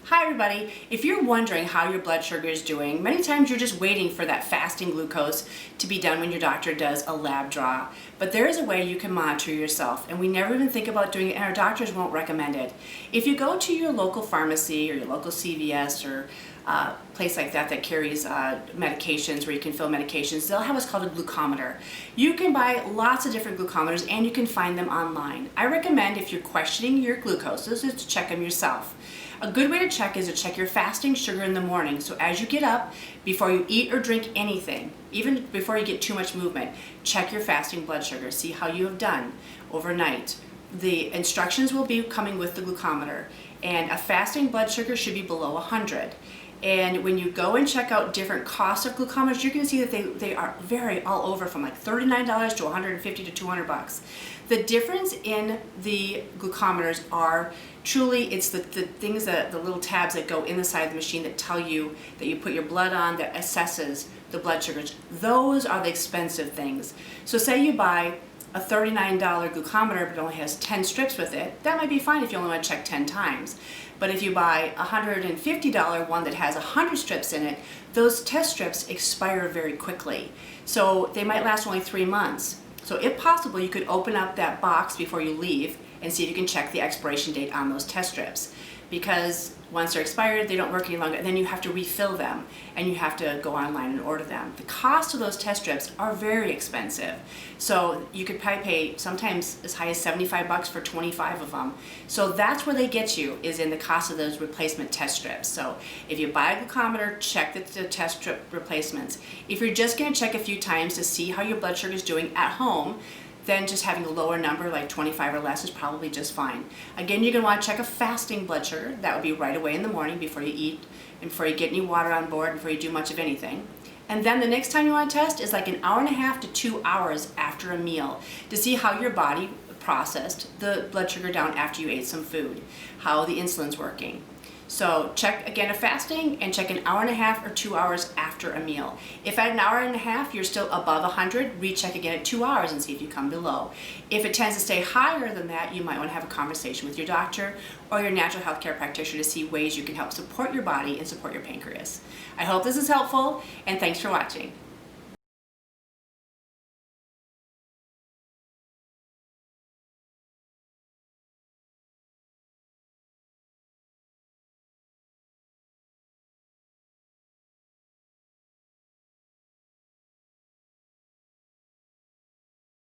Hi everybody, if you're wondering how your blood sugar is doing, many times you're just waiting for that fasting glucose to be done when your doctor does a lab draw. But there is a way you can monitor yourself, and we never even think about doing it, and our doctors won't recommend it. If you go to your local pharmacy or your local CVS or place like that that carries medications where you can fill medications, they'll have what's called a glucometer. You can buy lots of different glucometers and you can find them online. I recommend, if you're questioning your glucose, is to check them yourself. A good way to check is to check your fasting sugar in the morning. So as you get up, before you eat or drink anything, even before you get too much movement, check your fasting blood sugar. See how you have done overnight. The instructions will be coming with the glucometer, and a fasting blood sugar should be below 100. And when you go and check out different costs of glucometers, you're going to see that they are vary all over from like $39 to $150 to 200 bucks. The difference in the glucometers are truly, it's the things that, the little tabs that go in the side of the machine that tell you that you put your blood on, that assesses the blood sugars. Those are the expensive things. So say you buy a $39 glucometer but only has 10 strips with it, that might be fine if you only want to check 10 times. But if you buy a $150 one that has 100 strips in it, those test strips expire very quickly. So they might last only 3 months. So if possible, you could open up that box before you leave and see if you can check the expiration date on those test strips. Because once they're expired, they don't work any longer, and then you have to refill them and you have to go online and order them. The cost of those test strips are very expensive. So you could probably pay sometimes as high as 75 bucks for 25 of them. So that's where they get you, is in the cost of those replacement test strips. So if you buy a glucometer, check the test strip replacements. If you're just going to check a few times to see how your blood sugar is doing at home, then just having a lower number like 25 or less is probably just fine. Again, you're going to want to check a fasting blood sugar. That would be right away in the morning before you eat and before you get any water on board and before you do much of anything. And then the next time you want to test is like an hour and a half to 2 hours after a meal to see how your body processed the blood sugar down after you ate some food, how the insulin's working. So check again a fasting and check an hour and a half or 2 hours after a meal. If at an hour and a half you're still above 100, recheck again at 2 hours and see if you come below. If it tends to stay higher than that, you might want to have a conversation with your doctor or your natural health care practitioner to see ways you can help support your body and support your pancreas. I hope this is helpful, and thanks for watching.